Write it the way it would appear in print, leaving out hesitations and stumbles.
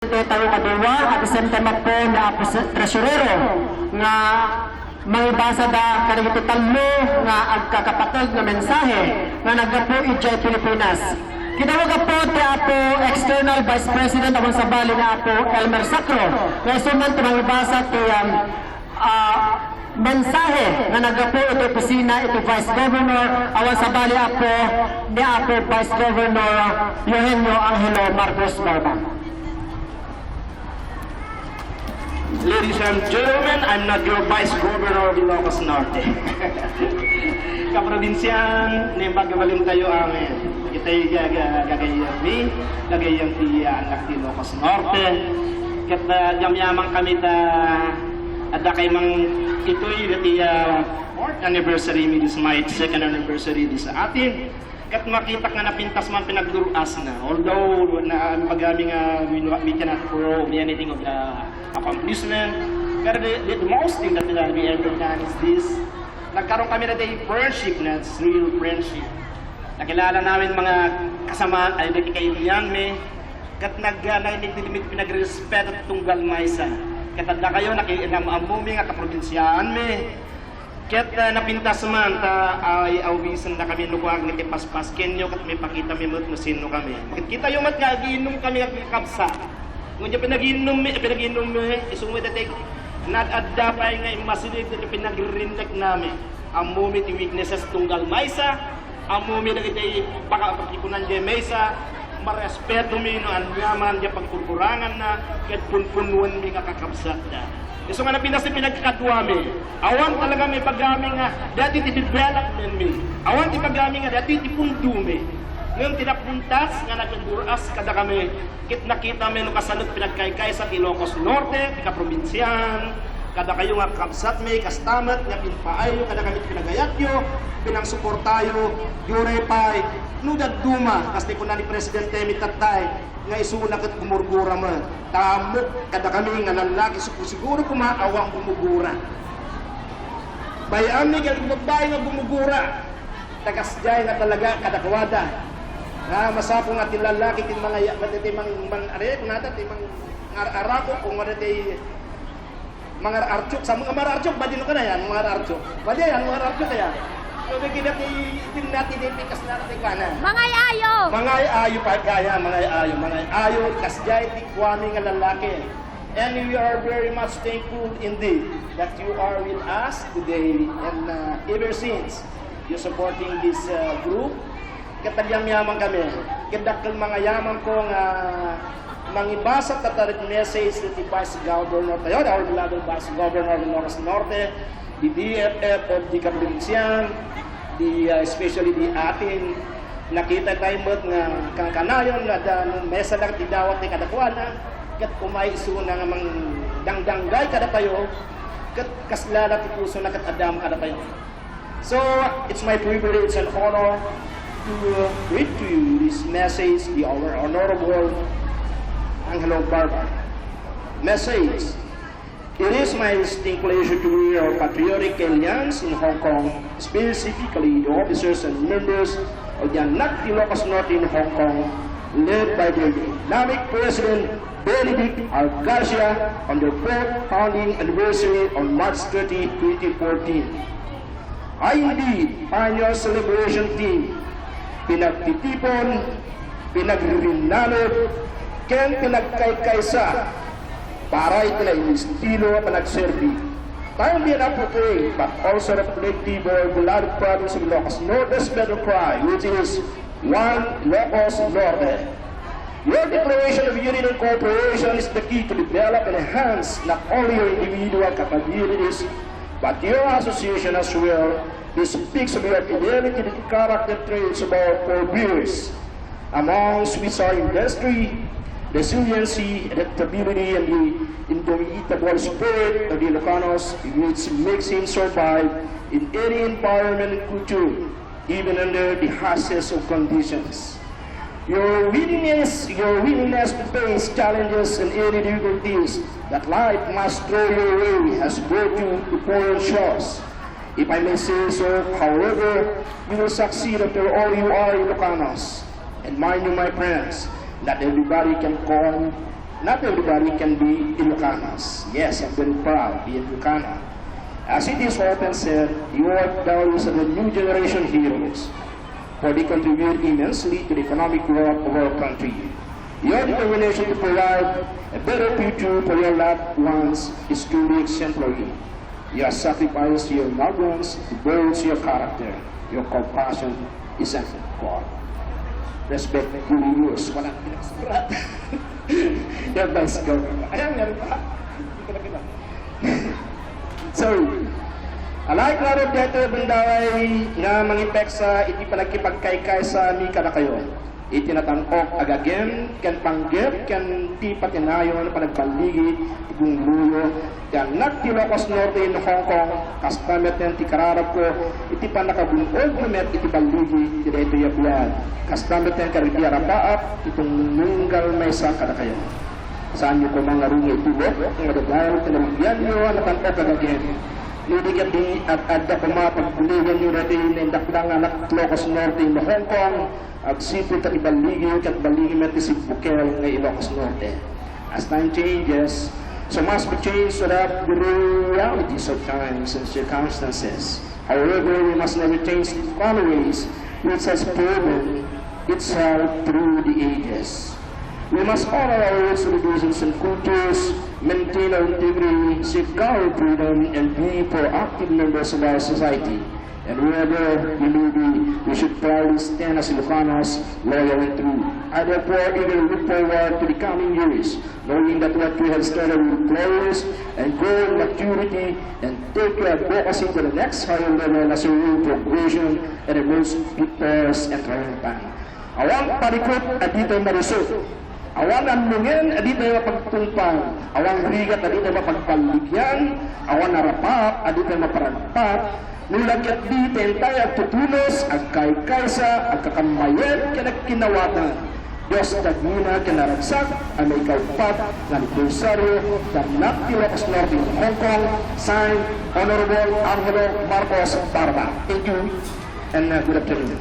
tayo kaduwa at isang tema po na tresurero nga mangibasa da kanito talo nga agkakapatag na mensahe nga nagdapo ijay Pilipinas. Kinawag po ti apo external vice president among sa bali na apo Elmer Sacro nga isuman ti mangibasa ti mensahe nga nagdapo ito opisina ito vice governor awan sa bali apo ni apo vice governor Angelo Marcos Barba. Ladies and gentlemen, I'm not your Vice Governor of Ilocos Norte. Kaprobinsyan, nimagabalin tayo amin. Kita'y gagayang mi, gagayang ti Annak ti Ilocos Norte. Kat yamyamang kami ada kay mang ito'y ti 4th anniversary mi, this my 2nd anniversary di sa AtIN. Kat makita nga napintas man pinagduruas na. Although na pagami nga we cannot prove anything of the accomplishment. Pero the most thing that we ever done is this. Nagkaroon kami na tayo friendship na real friendship. Nakilala namin mga kasamaan ay nagkikaibigan me. Kat nagdilimit pinagrespeto at tunggal maysa. Kat adda kayo nakinamamumi nga kaprobinsiyaan me. Ket napintas man ta ay awisan na kami luwag ni paspas kenyo kat may pakita mi mut sino kami. Kita yung mat nga giinom kami at kapsa. Ngunit pinagiinom mi isumid atek nadadda pa nga masilig na pinagrindak namin. Amumi ti weaknesses tunggal maysa, amumi na kitay pakapagikunan di maysa, marespeto mi no anyaman di pagkurkurangan na ket punpunuan mi nga kakabsat da. So nga na pinagkakadwa mi. Awan talaga may pagami nga dati ti development mi. Awan ti pagami nga dati ti pundo mi. Ngayon tinapuntas nga nagduras kada kami kit nakita mi no kasalot pinagkaykay sa Ilocos Norte, ti kaprobinsyan, kada kayo nga kabsat mi, kastamat nga pinpaayo, kada kami pinagayatyo, pinangsuportayo, yurepay, nudad duma, kasi kung na ni Presidente mi tatay, nga isuna kat gumurgura man. Tamok kada kami nga lalaki siguro kumaawang gumugura. Bayaan ni galing babae nga gumugura. Tagasjay nga talaga kadakwada. Nga masapo nga tin lalaki tin mga mang are kunata tin mang arako kung ano tay mga archok sa mga archok badino ka na yan mga archok. Badi yan mga archok kaya. So bigyan natin din pikas natin kanan. Mga ayo. Mga ayo pa kaya mga ayo kasjay ti kwami nga lalaki. And we are very much thankful indeed that you are with us today and ever since you supporting this group. Katagyam-yaman kami. Kadakkel mga yaman ko nga mangibasa tatarit message ti Vice Governor tayo, our beloved Vice Governor ng Ilocos Norte, the DFF of the Kaprobinsyan, especially the AtIN. Nakita tayo mo nga kanayon na mesa lang tidawat ni kadakwana kat umay isuna nga mang dangdanggay kada tayo kat kaslala ti puso na kat adam kada tayo. So it's my privilege and honor to read to you this message, the our honorable Angelo Barba. Message. It is my distinct pleasure to read our patriotic alliance in Hong Kong, specifically the officers and members of the Annak Ilocos Norte in Hong Kong, led by their dynamic President Benedict R. Garcia on their 4th founding anniversary on March 30, 2014. I indeed find your celebration team pinagtitipon, pinagrinalot, ken pinagkaykaysa para ito yung estilo panagserbi. Tayo din ang portray, but also reflective of the beloved province of Ilocos Norte's better cry, which is one Ilocos Norte. Your declaration of union and cooperation is the key to develop and enhance not only your individual capabilities, but your association as well. This speaks of your fidelity and character traits of our forebears. Amongst which are industry, resiliency, adaptability, and the indomitable spirit of the Ilocanos, which makes him survive in any environment and culture, even under the harshest of conditions. Your willingness to face challenges and any difficulties that life must throw your way has brought you to foreign shores. If I may say so, however, you will succeed after all you are Ilocanos. And mind you, my friends, not everybody can come not everybody can be Ilocanos. Yes, I'm very proud being Ilocano. As it is often said, you are those are the new generation heroes, for they contribute immensely to the economic growth of our country. Your determination to provide a better future for your loved ones is truly exemplary. Your sacrifice to your loved ones builds your character. Your compassion is God. Respectfully yours. Walang pinagsurat. Your vice governor. Ayan, meron pa. So, alay klaro dito bundaway nga mangipek sa iti panagkipagkaykay sa mika na kayo. Itinatangkok agagem, kan panggep, kan ti patinayon, panagbaligi, ibong luyo, kan Ilocos Norte in Hongkong, kastamet yan ti kararap ko, iti panakabungod numet, iti baligi, iti ito yablad. Kastamet yan karibiyara paap, itong nunggal may saka na kayo. Saan nyo ko mga rungi tulog, ang madadayal, tinarigyan nyo, natangkok agagem. Nudigat di at adda pumapagpuligan nyo natin ng dakdang anak Ilocos Norte in Hongkong, at sipit at ibaligin at baligin natin si Bukel ng Ilocos Norte. As time changes, so must be changed so that the realities of times and circumstances. However, we must never change the ways which has proven itself through the ages. We must honor our roots, traditions, and cultures, maintain our integrity, safeguard freedom, and be proactive members of our society. And wherever we may be, we should proudly stand as Ilocanos, loyal and true. I therefore eagerly look forward to the coming years, knowing that what we have started will flourish and grow in maturity and take your advocacy to the next higher level as a real progression and the most victorious and triumphant. Awang parikot at dito'y marisot. Awang anlungin at dito'y mapagtumpang. Awang rigat at dito'y mapagpaligyan. Awang narapap at dito'y maparagpat. Nulagyat di tentay at tutulos, ang kay-kaysa, ang kakamayan, kinawatan. Diyos tagmina, kinaragsak, ang may kaupat, ng anibersaryo, ng Ilocos Norte, Hong Kong, signed, Honorable Angelo Marcos Barba. Thank you, and good afternoon.